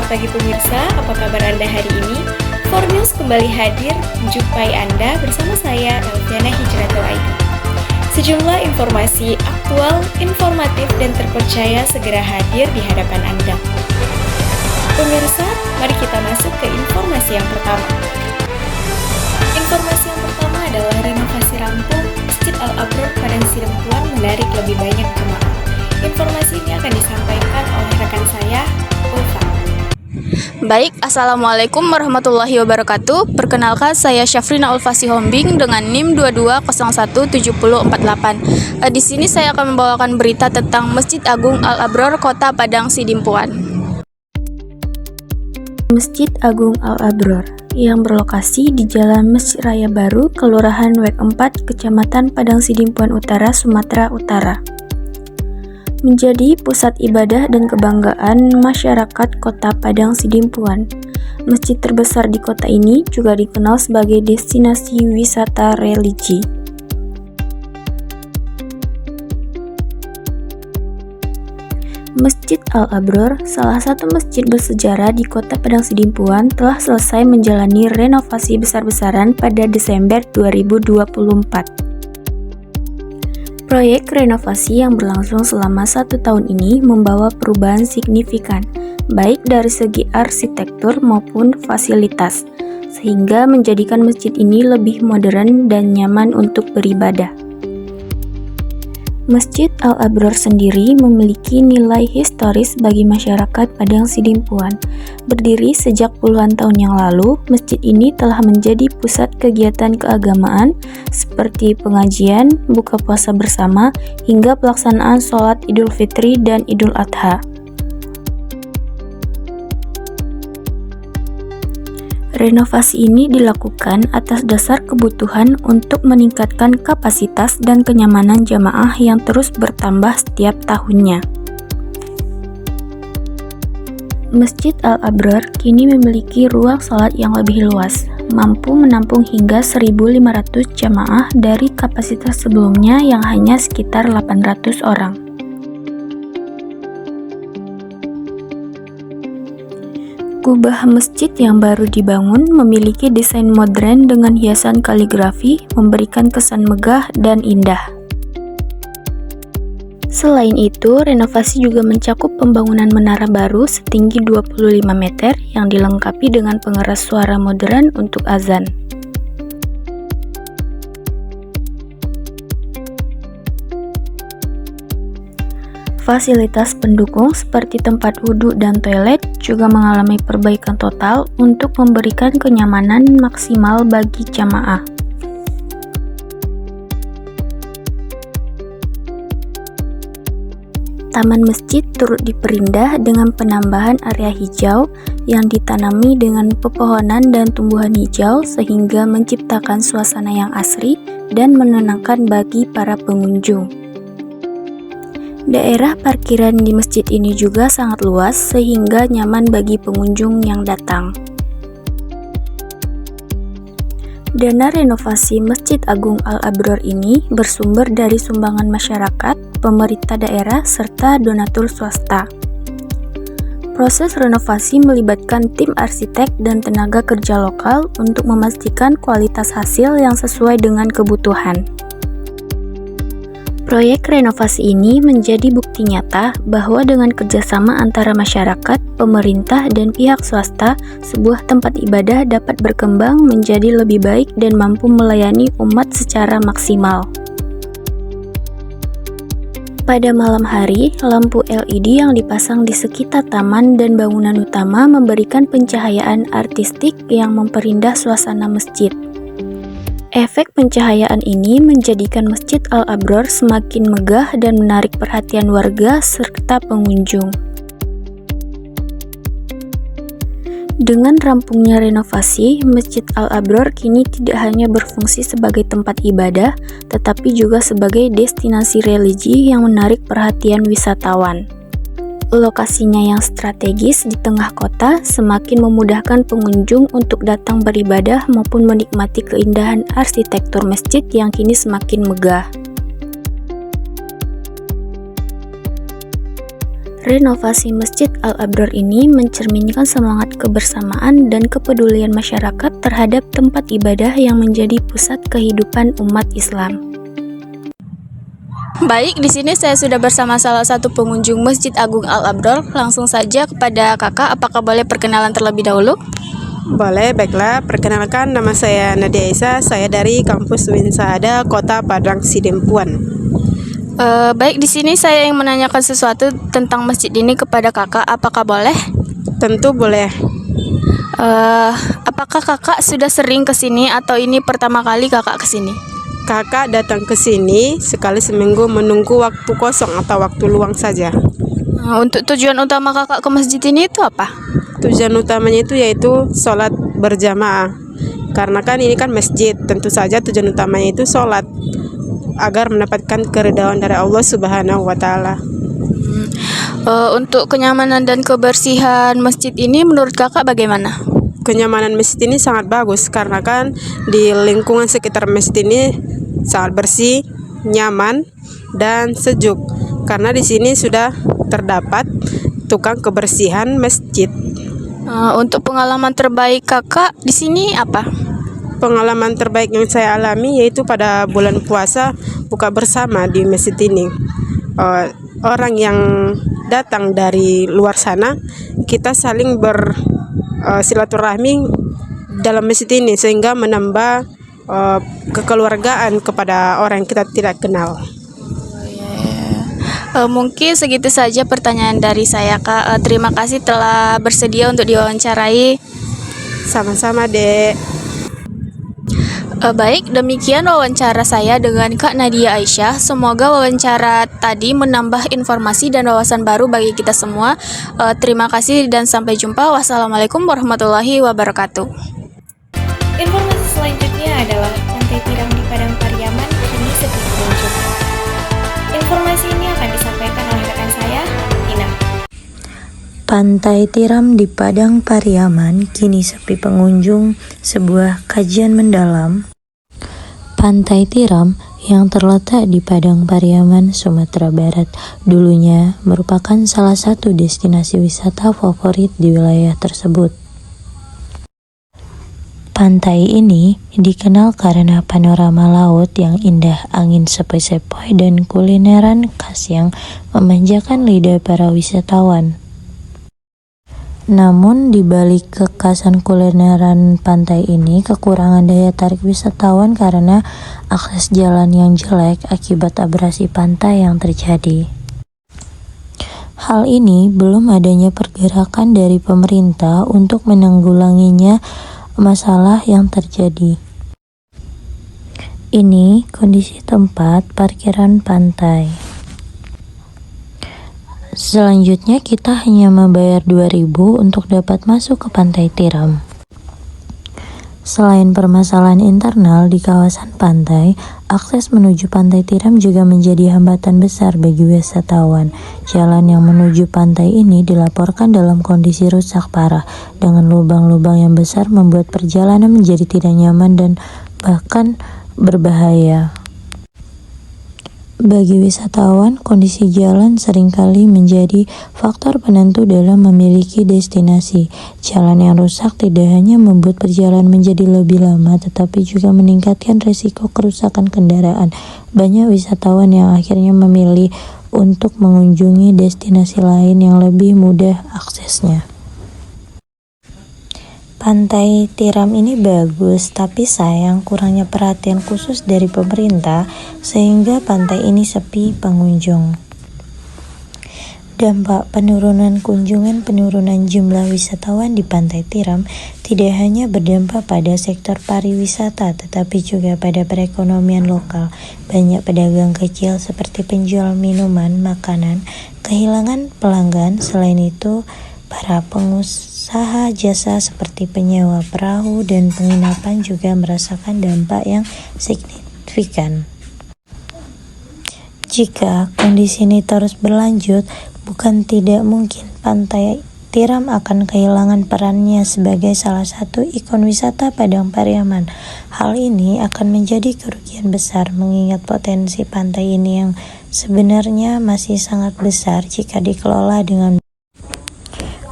pagi pemirsa, apa kabar Anda hari ini? For News kembali hadir menjumpai Anda bersama saya, Elviana Hijratul Aidi. Sejumlah informasi aktual, informatif, dan terpercaya segera hadir di hadapan Anda. Pemirsa, mari kita masuk ke informasi yang pertama. Informasi yang pertama adalah renovasi rampung Masjid Al-Abror Padang Sidempuan menarik lebih banyak jemaah. Informasi ini akan disampaikan oleh rekan saya, Ulfa. Baik, Assalamualaikum warahmatullahi wabarakatuh. Perkenalkan, saya Syafrina Ulfa Sihombing dengan NIM 22017048. Di sini saya akan membawakan berita tentang Masjid Agung Al-Abror Kota Padang Sidimpuan. Masjid Agung Al-Abror yang berlokasi di Jalan Masjid Raya Baru, Kelurahan Wek 4, Kecamatan Padang Sidimpuan Utara, Sumatera Utara, menjadi pusat ibadah dan kebanggaan masyarakat Kota Padang Sidimpuan. Masjid terbesar di kota ini juga dikenal sebagai destinasi wisata religi. Masjid Al-Abror, salah satu masjid bersejarah di Kota Padang Sidimpuan, telah selesai menjalani renovasi besar-besaran pada Desember 2024. Proyek renovasi yang berlangsung selama 1 tahun ini membawa perubahan signifikan, baik dari segi arsitektur maupun fasilitas, sehingga menjadikan masjid ini lebih modern dan nyaman untuk beribadah. Masjid Al-Abror sendiri memiliki nilai historis bagi masyarakat Padang Sidimpuan. Berdiri sejak puluhan tahun yang lalu, masjid ini telah menjadi pusat kegiatan keagamaan seperti pengajian, buka puasa bersama, hingga pelaksanaan sholat Idul Fitri dan Idul Adha. Renovasi ini dilakukan atas dasar kebutuhan untuk meningkatkan kapasitas dan kenyamanan jamaah yang terus bertambah setiap tahunnya. Masjid Al-Abror kini memiliki ruang salat yang lebih luas, mampu menampung hingga 1.500 jamaah dari kapasitas sebelumnya yang hanya sekitar 800 orang. Kubah masjid yang baru dibangun memiliki desain modern dengan hiasan kaligrafi, memberikan kesan megah dan indah. Selain itu, renovasi juga mencakup pembangunan menara baru setinggi 25 meter yang dilengkapi dengan pengeras suara modern untuk azan. Fasilitas pendukung seperti tempat wudhu dan toilet juga mengalami perbaikan total untuk memberikan kenyamanan maksimal bagi jamaah. Taman masjid turut diperindah dengan penambahan area hijau yang ditanami dengan pepohonan dan tumbuhan hijau sehingga menciptakan suasana yang asri dan menenangkan bagi para pengunjung. Daerah parkiran di masjid ini juga sangat luas sehingga nyaman bagi pengunjung yang datang. Dana renovasi Masjid Agung Al-Abror ini bersumber dari sumbangan masyarakat, pemerintah daerah, serta donatur swasta. Proses renovasi melibatkan tim arsitek dan tenaga kerja lokal untuk memastikan kualitas hasil yang sesuai dengan kebutuhan. Proyek renovasi ini menjadi bukti nyata bahwa dengan kerjasama antara masyarakat, pemerintah, dan pihak swasta, sebuah tempat ibadah dapat berkembang menjadi lebih baik dan mampu melayani umat secara maksimal. Pada malam hari, lampu LED yang dipasang di sekitar taman dan bangunan utama memberikan pencahayaan artistik yang memperindah suasana masjid. Efek pencahayaan ini menjadikan Masjid Al-Abror semakin megah dan menarik perhatian warga serta pengunjung. Dengan rampungnya renovasi, Masjid Al-Abror kini tidak hanya berfungsi sebagai tempat ibadah, tetapi juga sebagai destinasi religi yang menarik perhatian wisatawan. Lokasinya yang strategis di tengah kota semakin memudahkan pengunjung untuk datang beribadah maupun menikmati keindahan arsitektur masjid yang kini semakin megah. Renovasi Masjid Al-Abrar ini mencerminkan semangat kebersamaan dan kepedulian masyarakat terhadap tempat ibadah yang menjadi pusat kehidupan umat Islam. Baik, di sini saya sudah bersama salah satu pengunjung Masjid Agung Al-Abrar. Langsung saja kepada kakak, apakah boleh perkenalan terlebih dahulu? Boleh, baiklah. Perkenalkan, nama saya Nadia Isa. Saya dari kampus UIN Sahada, Kota Padang Sidempuan. Baik, di sini saya yang menanyakan sesuatu tentang masjid ini kepada kakak. Apakah boleh? Tentu boleh. Apakah kakak sudah sering ke sini atau ini pertama kali kakak ke sini? Kakak datang ke sini sekali seminggu menunggu waktu kosong atau waktu luang saja. Untuk tujuan utama kakak ke masjid ini itu apa? Tujuan utamanya itu yaitu sholat berjamaah. Karena kan ini kan masjid, tentu saja tujuan utamanya itu sholat agar mendapatkan keridhaan dari Allah Subhanahu wa Ta'ala. Untuk kenyamanan dan kebersihan masjid ini menurut kakak bagaimana? Kenyamanan masjid ini sangat bagus karena kan di lingkungan sekitar masjid ini sangat bersih, nyaman, dan sejuk. Karena di sini sudah terdapat tukang kebersihan masjid. Untuk pengalaman terbaik kakak di sini apa? Pengalaman terbaik yang saya alami yaitu pada bulan puasa buka bersama di masjid ini. Orang yang datang dari luar sana, kita saling bersilaturahmi dalam masjid ini sehingga menambah kekeluargaan kepada orang yang kita tidak kenal. Mungkin segitu saja pertanyaan dari saya, Kak. Terima kasih telah bersedia untuk diwawancarai. Sama-sama, Dek. Baik, demikian wawancara saya dengan Kak Nadia Aisyah. Semoga wawancara tadi menambah informasi dan wawasan baru bagi kita semua. Terima kasih dan sampai jumpa. Wassalamualaikum warahmatullahi wabarakatuh. Informasi selanjutnya adalah Pantai Tiram di Padang Pariaman kini sepi pengunjung. Informasi ini akan disampaikan oleh rekan saya, Tina. Pantai Tiram di Padang Pariaman kini sepi pengunjung, sebuah kajian mendalam. Pantai Tiram yang terletak di Padang Pariaman, Sumatera Barat, dulunya merupakan salah satu destinasi wisata favorit di wilayah tersebut. Pantai ini dikenal karena panorama laut yang indah, angin sepoi-sepoi, dan kulineran khas yang memanjakan lidah para wisatawan. Namun di balik kekhasan kulineran pantai ini, kekurangan daya tarik wisatawan karena akses jalan yang jelek akibat abrasi pantai yang terjadi. Hal ini belum adanya pergerakan dari pemerintah untuk menanggulanginya masalah yang terjadi. Ini kondisi tempat parkiran pantai. Selanjutnya kita hanya membayar 2.000 untuk dapat masuk ke Pantai Tiram. Selain permasalahan internal di kawasan pantai, akses menuju Pantai Tiram juga menjadi hambatan besar bagi wisatawan. Jalan yang menuju pantai ini dilaporkan dalam kondisi rusak parah, dengan lubang-lubang yang besar membuat perjalanan menjadi tidak nyaman dan bahkan berbahaya. Bagi wisatawan, kondisi jalan seringkali menjadi faktor penentu dalam memiliki destinasi. Jalan yang rusak tidak hanya membuat perjalanan menjadi lebih lama, tetapi juga meningkatkan risiko kerusakan kendaraan. Banyak wisatawan yang akhirnya memilih untuk mengunjungi destinasi lain yang lebih mudah aksesnya. Pantai Tiram ini bagus, tapi sayang kurangnya perhatian khusus dari pemerintah sehingga pantai ini sepi pengunjung. Dampak penurunan jumlah wisatawan di Pantai Tiram tidak hanya berdampak pada sektor pariwisata, tetapi juga pada perekonomian lokal. Banyak pedagang kecil seperti penjual minuman, makanan, kehilangan pelanggan. Selain itu, para pengusaha jasa seperti penyewa perahu dan penginapan juga merasakan dampak yang signifikan. Jika kondisi ini terus berlanjut, bukan tidak mungkin pantai Tiram akan kehilangan perannya sebagai salah satu ikon wisata Padang Pariaman. Hal ini akan menjadi kerugian besar mengingat potensi pantai ini yang sebenarnya masih sangat besar jika dikelola dengan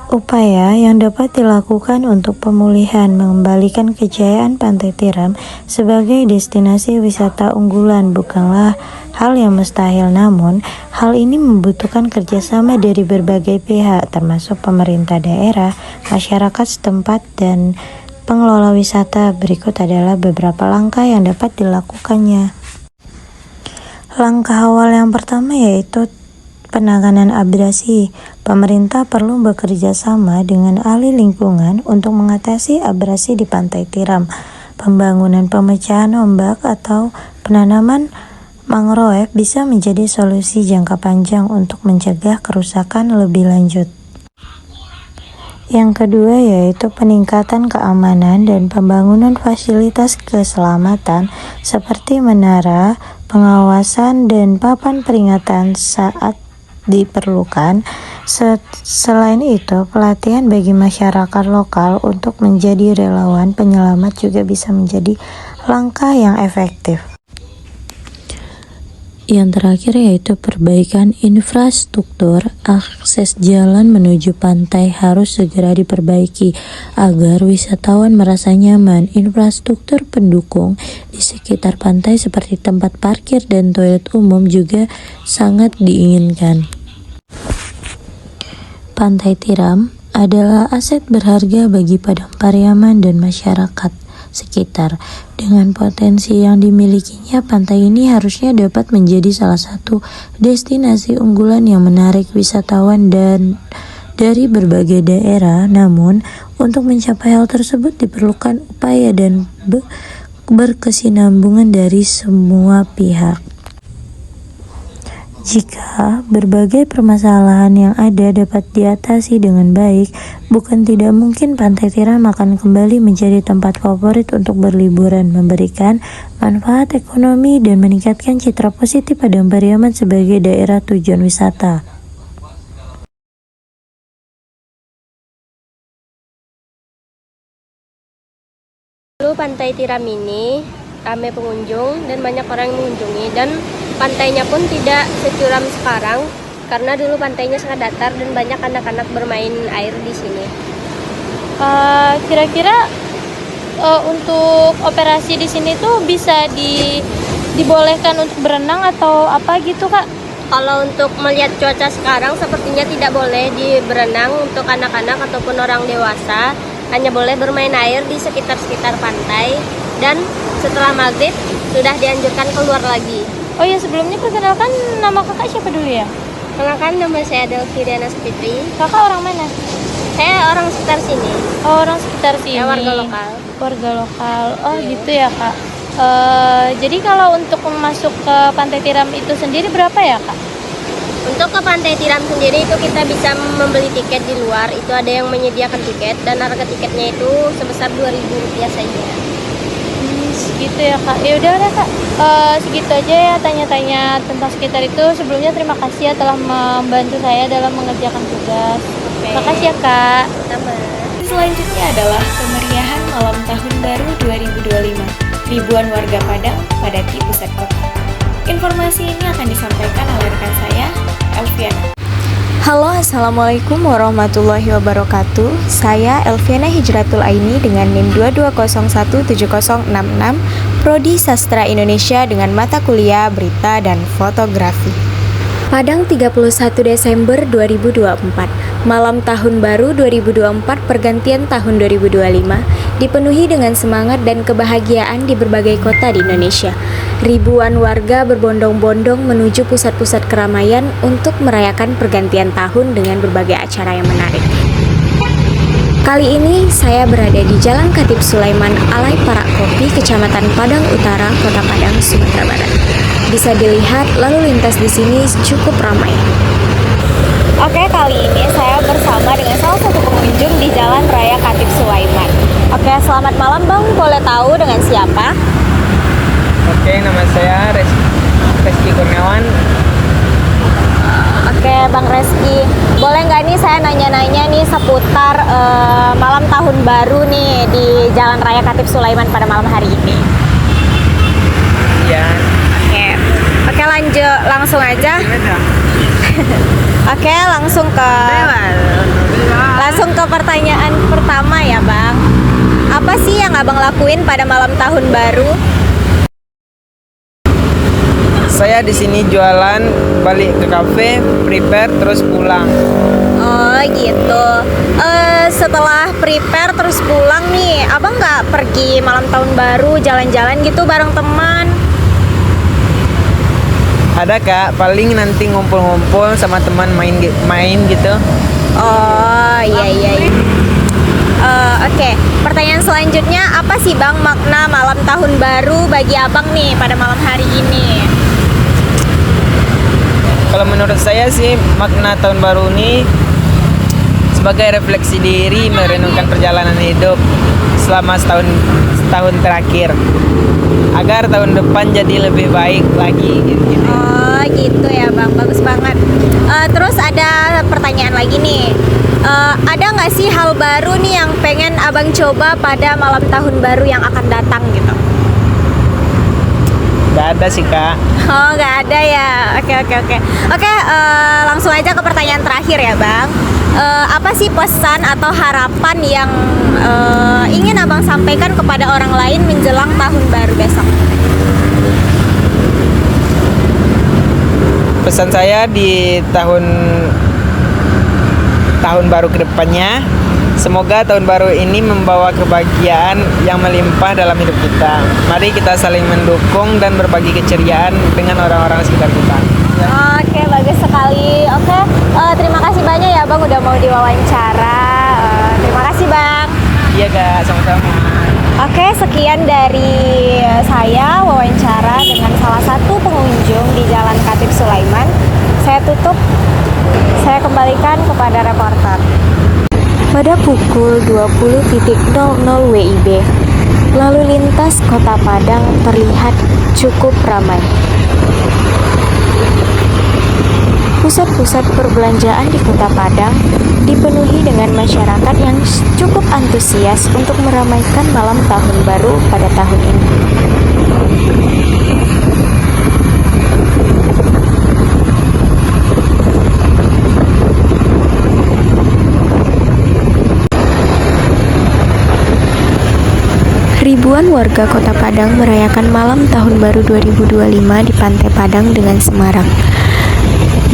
upaya yang dapat dilakukan untuk pemulihan mengembalikan kejayaan Pantai Tiram sebagai destinasi wisata unggulan bukanlah hal yang mustahil, namun hal ini membutuhkan kerjasama dari berbagai pihak termasuk pemerintah daerah, masyarakat setempat, dan pengelola wisata. Berikut adalah beberapa langkah yang dapat dilakukannya. Langkah awal yang pertama yaitu penanganan abrasi. Pemerintah perlu bekerja sama dengan ahli lingkungan untuk mengatasi abrasi di Pantai Tiram. Pembangunan pemecahan ombak atau penanaman mangrove bisa menjadi solusi jangka panjang untuk mencegah kerusakan lebih lanjut. Yang kedua yaitu peningkatan keamanan dan pembangunan fasilitas keselamatan seperti menara, pengawasan, dan papan peringatan saat diperlukan. Selain itu, pelatihan bagi masyarakat lokal untuk menjadi relawan penyelamat juga bisa menjadi langkah yang efektif. Yang terakhir yaitu perbaikan infrastruktur. Akses jalan menuju pantai harus segera diperbaiki agar wisatawan merasa nyaman. Infrastruktur pendukung di sekitar pantai seperti tempat parkir dan toilet umum juga sangat diinginkan. Pantai Tiram adalah aset berharga bagi Padang Pariaman dan masyarakat sekitar. Dengan potensi yang dimilikinya, pantai ini harusnya dapat menjadi salah satu destinasi unggulan yang menarik wisatawan dan dari berbagai daerah. Namun, untuk mencapai hal tersebut diperlukan upaya dan berkesinambungan dari semua pihak. Jika berbagai permasalahan yang ada dapat diatasi dengan baik, bukan tidak mungkin Pantai Tiram akan kembali menjadi tempat favorit untuk berliburan, memberikan manfaat ekonomi dan meningkatkan citra positif Padang Pariaman sebagai daerah tujuan wisata. Dulu Pantai Tiram ini ramai pengunjung dan banyak orang yang mengunjungi, dan pantainya pun tidak securam sekarang karena dulu pantainya sangat datar dan banyak anak-anak bermain air di sini. Kira-kira untuk operasi di sini tuh bisa dibolehkan untuk berenang atau apa gitu, Kak? Kalau untuk melihat cuaca sekarang sepertinya tidak boleh berenang untuk anak-anak ataupun orang dewasa, hanya boleh bermain air di sekitar pantai, dan setelah maghrib sudah dianjurkan keluar lagi. Oh ya, sebelumnya perkenalkan nama kakak siapa dulu ya? Perkenalkan, nama saya Delviriana Fitri. Kakak orang mana? Saya orang sekitar sini. Oh, orang sekitar sini. Ya, warga lokal. Warga lokal. Oh gitu ya, Kak. Jadi kalau untuk masuk ke Pantai Tiram itu sendiri berapa ya, Kak? Untuk ke Pantai Tiram sendiri itu kita bisa membeli tiket di luar. Itu ada yang menyediakan tiket dan harga tiketnya itu sebesar Rp2.000 saja. Segitu ya, Kak. Ya udah Kak. Segitu aja ya tanya-tanya tentang sekitar itu. Sebelumnya terima kasih ya telah membantu saya dalam mengerjakan tugas. Makasih ya, Kak. Sama. Selanjutnya adalah kemeriahan malam tahun baru 2025. Ribuan warga Padang padati pusat kota. Informasi ini akan disampaikan oleh rekan saya, Elviana. Halo, assalamualaikum warahmatullahi wabarakatuh. Saya Elviana Hijratul Aini dengan NIM 220170066, Prodi Sastra Indonesia dengan mata kuliah Berita dan Fotografi. Padang 31 Desember 2024, malam tahun baru 2024 pergantian tahun 2025, dipenuhi dengan semangat dan kebahagiaan di berbagai kota di Indonesia. Ribuan warga berbondong-bondong menuju pusat-pusat keramaian untuk merayakan pergantian tahun dengan berbagai acara yang menarik. Kali ini saya berada di Jalan Khatib Sulaiman Alai Parak Kopi, Kecamatan Padang Utara, Kota Padang, Sumatera Barat. Bisa dilihat lalu lintas di sini cukup ramai. Oke, kali ini saya bersama dengan salah satu pengunjung di Jalan Raya Khatib Sulaiman. Oke, selamat malam Bang, boleh tahu dengan siapa? Oke, nama saya Reski Kurniawan. Oke, Oke, Bang Reski, boleh nggak nih saya nanya-nanya nih seputar malam tahun baru nih di Jalan Raya Khatib Sulaiman pada malam hari ini? Iya. Oke, lanjut langsung aja. Oke, langsung ke pertanyaan pertama ya, Bang. Apa sih yang Abang lakuin pada malam tahun baru? Saya di sini jualan, balik ke kafe, prepare, terus pulang. Oh gitu. Setelah prepare terus pulang nih, Abang nggak pergi malam tahun baru jalan-jalan gitu bareng teman? Ada Kak, paling nanti ngumpul-ngumpul sama teman main gitu. Oh iya. Oke, pertanyaan selanjutnya, apa sih Bang makna malam tahun baru bagi Abang nih pada malam hari ini? Kalau menurut saya sih makna tahun baru ini sebagai refleksi diri, merenungkan perjalanan hidup selama setahun terakhir agar tahun depan jadi lebih baik lagi gitu. Oh gitu ya Bang, bagus banget. Terus ada pertanyaan lagi nih, ada nggak sih hal baru nih yang pengen Abang coba pada malam tahun baru yang akan datang gitu? Gak ada sih Kak. Oh nggak ada ya. Oke, langsung aja ke pertanyaan terakhir ya Bang. Apa sih pesan atau harapan yang ingin Abang sampaikan kepada orang lain menjelang tahun baru besok? Pesan saya di tahun baru kedepannya, semoga tahun baru ini membawa kebahagiaan yang melimpah dalam hidup kita. Mari kita saling mendukung dan berbagi keceriaan dengan orang-orang sekitar kita. Oke, bagus sekali. Oke, terima kasih banyak ya Bang udah mau diwawancara. Terima kasih Bang. Iya Kak, sama-sama. Oke, sekian dari saya wawancara dengan salah satu pengunjung di Jalan Khatib Sulaiman. Saya tutup, saya kembalikan kepada reporter. Pada pukul 20.00 WIB, lalu lintas Kota Padang terlihat cukup ramai. Pusat-pusat perbelanjaan di Kota Padang dipenuhi dengan masyarakat yang cukup antusias untuk meramaikan malam tahun baru pada tahun ini. Ribuan warga Kota Padang merayakan malam tahun baru 2025 di Pantai Padang dengan semarak.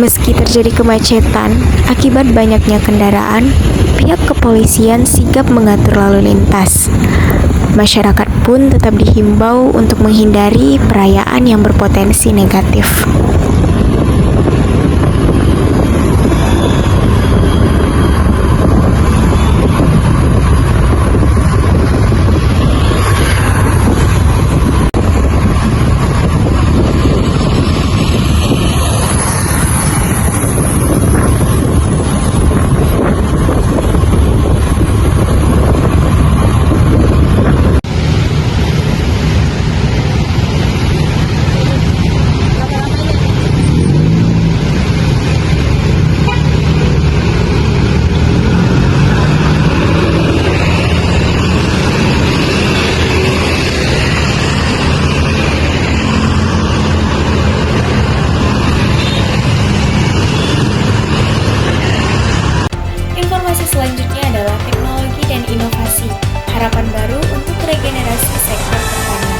Meski terjadi kemacetan akibat banyaknya kendaraan, pihak kepolisian sigap mengatur lalu lintas. Masyarakat pun tetap dihimbau untuk menghindari perayaan yang berpotensi negatif. Informasi selanjutnya adalah teknologi dan inovasi, harapan baru untuk regenerasi sektor pertanian.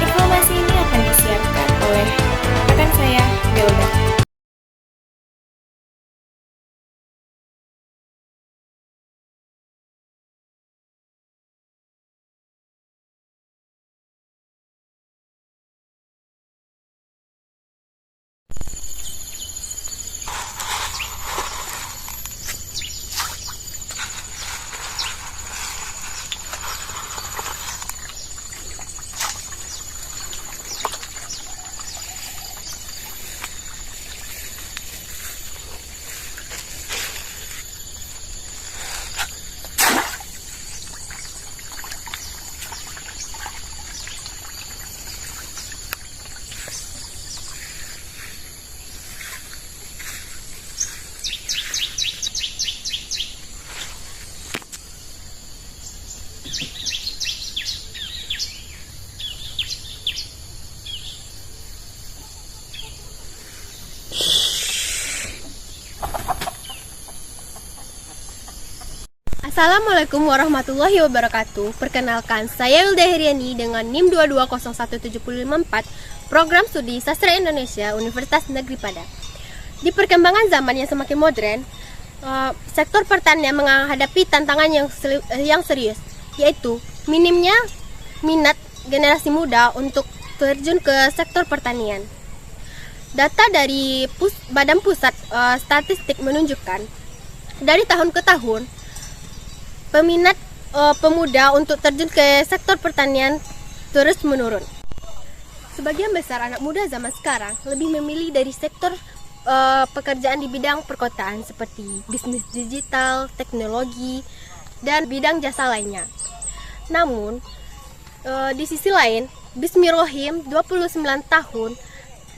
Informasi ini akan disiapkan oleh rekan saya, Wilda. Assalamualaikum warahmatullahi wabarakatuh. Perkenalkan, saya Wilda Heriani dengan NIM 2201754, Program Studi Sastra Indonesia Universitas Negeri Padang. Di perkembangan zaman yang semakin modern, sektor pertanian menghadapi tantangan yang serius, yaitu minimnya minat generasi muda untuk terjun ke sektor pertanian. Data dari Badan Pusat Statistik menunjukkan, dari tahun ke tahun, peminat pemuda untuk terjun ke sektor pertanian terus menurun. Sebagian besar anak muda zaman sekarang lebih memilih dari sektor pekerjaan di bidang perkotaan seperti bisnis digital, teknologi, dan bidang jasa lainnya. Namun, di sisi lain, Bismirohim, 29 tahun,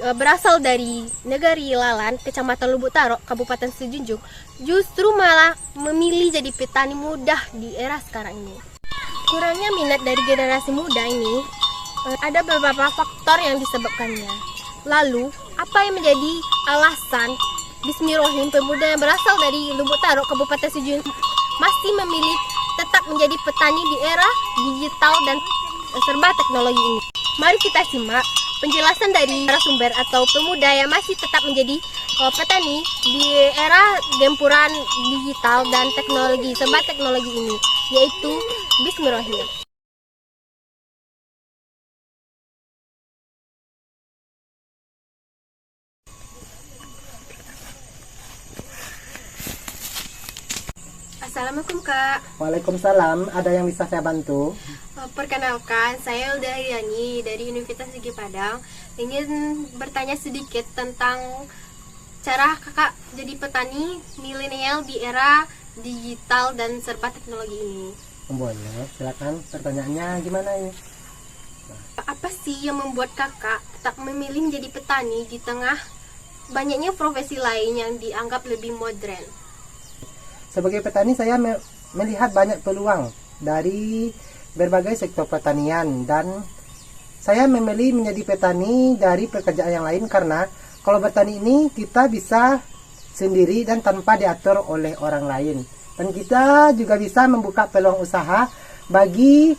berasal dari Negari Lalan, Kecamatan Lubuk Tarok, Kabupaten Sejunjung, justru malah memilih jadi petani muda di era sekarang ini. Kurangnya minat dari generasi muda ini, ada beberapa faktor yang disebabkannya. Lalu, apa yang menjadi alasan Bismirohim, pemuda yang berasal dari Lubuk Tarok, Kabupaten Sejunjung, masih memilih tetap menjadi petani di era digital dan serba teknologi ini? Mari kita simak penjelasan dari narasumber atau pemuda yang masih tetap menjadi petani di era gempuran digital dan teknologi, serba teknologi ini, yaitu Bismirohim. Assalamualaikum Kak. Waalaikumsalam, ada yang bisa saya bantu? Perkenalkan, saya Wilda Heriani dari Universitas Negeri Padang. Ingin bertanya sedikit tentang cara kakak jadi petani milenial di era digital dan serba teknologi ini. Boleh, silakan pertanyaannya gimana ini? Apa sih yang membuat kakak tetap memilih menjadi petani di tengah banyaknya profesi lain yang dianggap lebih modern? Sebagai petani saya melihat banyak peluang dari berbagai sektor pertanian dan saya memilih menjadi petani dari pekerjaan yang lain karena kalau bertani ini kita bisa sendiri dan tanpa diatur oleh orang lain, dan kita juga bisa membuka peluang usaha bagi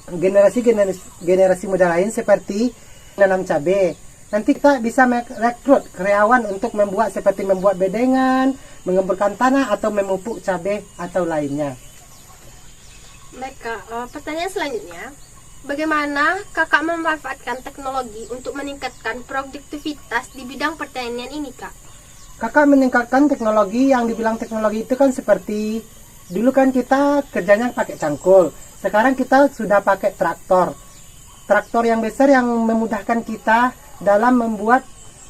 generasi muda lain seperti menanam cabai. Nanti kita bisa merekrut karyawan untuk membuat seperti membuat bedengan, mengemburkan tanah atau memupuk cabai atau lainnya. Baik Kak, pertanyaan selanjutnya, bagaimana kakak memanfaatkan teknologi untuk meningkatkan produktivitas di bidang pertanian ini Kak? Kakak meningkatkan teknologi, yang dibilang teknologi itu kan seperti dulu kan kita kerjanya pakai cangkul, sekarang kita sudah pakai traktor yang besar yang memudahkan kita dalam membuat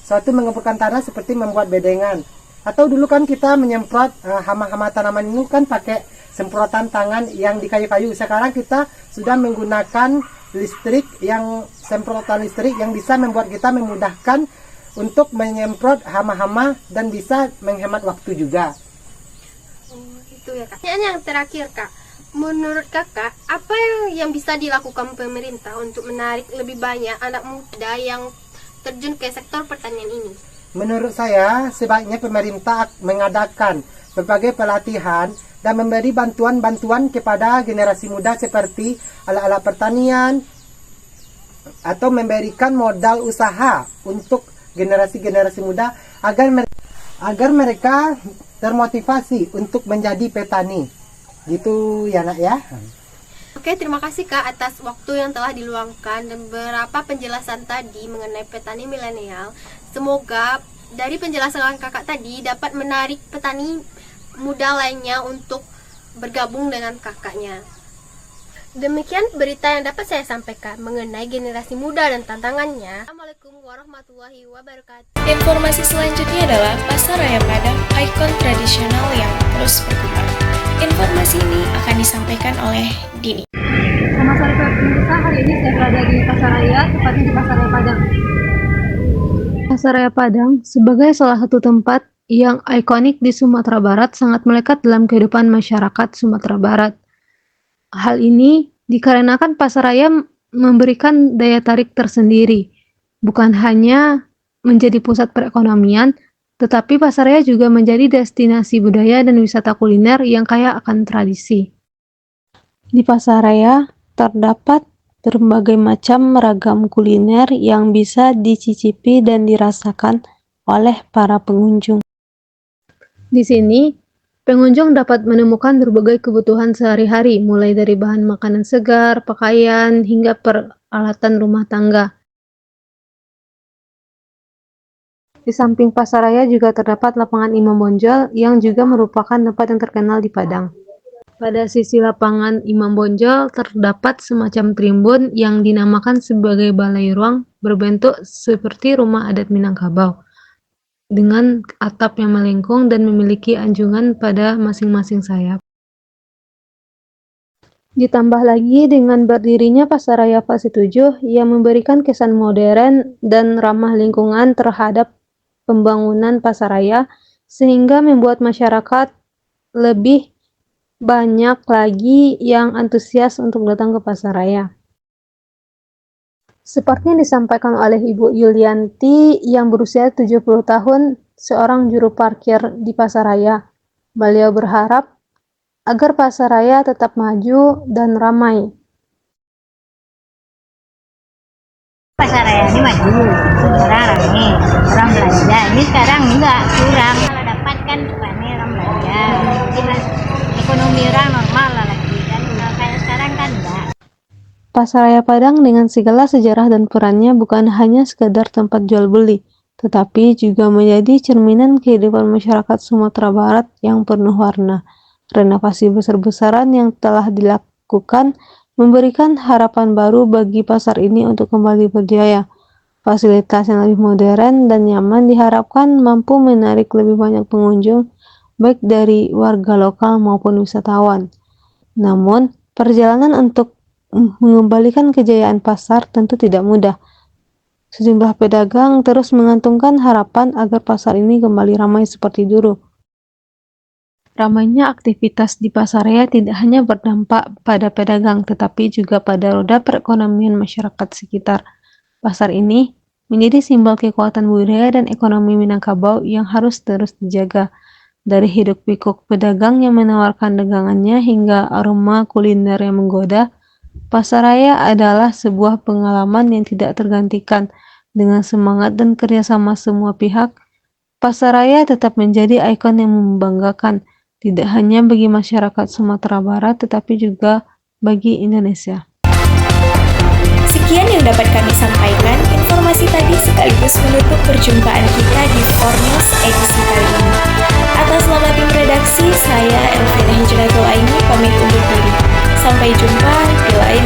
suatu mengemburkan tanah seperti membuat bedengan. Atau dulu kan kita menyemprot hama-hama tanaman ini kan pakai semprotan tangan yang di kayu-kayu. Sekarang kita sudah menggunakan semprotan listrik yang bisa membuat kita memudahkan untuk menyemprot hama-hama dan bisa menghemat waktu juga. Itu ya Kak. Yang terakhir Kak, menurut kakak apa yang bisa dilakukan pemerintah untuk menarik lebih banyak anak muda yang terjun ke sektor pertanian ini? Menurut saya, sebaiknya pemerintah mengadakan berbagai pelatihan dan memberi bantuan-bantuan kepada generasi muda seperti alat-alat pertanian atau memberikan modal usaha untuk generasi-generasi muda agar mereka termotivasi untuk menjadi petani. Gitu ya Nak ya. Oke, terima kasih Kak atas waktu yang telah diluangkan dan beberapa penjelasan tadi mengenai petani milenial. Semoga dari penjelasan kakak tadi dapat menarik petani muda lainnya untuk bergabung dengan kakaknya. Demikian berita yang dapat saya sampaikan mengenai generasi muda dan tantangannya. Assalamualaikum warahmatullahi wabarakatuh. Informasi selanjutnya adalah Pasar Raya Padang, ikon tradisional yang terus berkembang. Informasi ini akan disampaikan oleh Dini. Selamat sore pemirsa, hari ini saya berada di Pasar Raya, tepatnya di Pasar Raya Padang. Pasar Raya Padang sebagai salah satu tempat yang ikonik di Sumatera Barat sangat melekat dalam kehidupan masyarakat Sumatera Barat. Hal ini dikarenakan Pasar Raya memberikan daya tarik tersendiri, bukan hanya menjadi pusat perekonomian, Tetapi Pasaraya juga menjadi destinasi budaya dan wisata kuliner yang kaya akan tradisi. Di Pasaraya terdapat berbagai macam ragam kuliner yang bisa dicicipi dan dirasakan oleh para pengunjung. Di sini, pengunjung dapat menemukan berbagai kebutuhan sehari-hari, mulai dari bahan makanan segar, pakaian, hingga peralatan rumah tangga. Di samping Pasaraya juga terdapat lapangan Imam Bonjol yang juga merupakan tempat yang terkenal di Padang. Pada sisi lapangan Imam Bonjol terdapat semacam tribun yang dinamakan sebagai balai ruang berbentuk seperti rumah adat Minangkabau dengan atap yang melengkung dan memiliki anjungan pada masing-masing sayap. Ditambah lagi dengan berdirinya Pasaraya Fase 7 yang memberikan kesan modern dan ramah lingkungan terhadap pembangunan Pasaraya, sehingga membuat masyarakat lebih banyak lagi yang antusias untuk datang ke Pasaraya. Seperti yang disampaikan oleh Ibu Yulianti yang berusia 70 tahun, seorang juru parkir di Pasaraya. Beliau berharap agar Pasaraya tetap maju dan ramai. Pasaraya ini maju, orang ramai, orang belanja. Ini sekarang enggak, kurang. Kalau dapat kan rame orang belanja. Mungkin ekonomi orang normal lah lagi kan. Kalau kayak sekarang kan enggak. Pasaraya Padang dengan segala sejarah dan perannya bukan hanya sekedar tempat jual beli, tetapi juga menjadi cerminan kehidupan masyarakat Sumatera Barat yang penuh warna. Renovasi besar-besaran yang telah dilakukan memberikan harapan baru bagi pasar ini untuk kembali berjaya. Fasilitas yang lebih modern dan nyaman diharapkan mampu menarik lebih banyak pengunjung, baik dari warga lokal maupun wisatawan. Namun, perjalanan untuk mengembalikan kejayaan pasar tentu tidak mudah. Sejumlah pedagang terus mengantungkan harapan agar pasar ini kembali ramai seperti dulu. Ramainya aktivitas di Pasaraya tidak hanya berdampak pada pedagang, tetapi juga pada roda perekonomian masyarakat sekitar. Pasar ini menjadi simbol kekuatan budaya dan ekonomi Minangkabau yang harus terus dijaga. Dari hiruk pikuk pedagang yang menawarkan dagangannya hingga aroma kuliner yang menggoda, Pasaraya adalah sebuah pengalaman yang tidak tergantikan. Dengan semangat dan kerjasama semua pihak, Pasaraya tetap menjadi ikon yang membanggakan, tidak hanya bagi masyarakat Sumatera Barat, tetapi juga bagi Indonesia. Sekian yang dapat kami sampaikan. Informasi tadi sekaligus menutup perjumpaan kita di 4News edisi kali ini. Atas nama tim redaksi, saya Elvina Hijratul Aini pamit undur diri. Sampai jumpa di lain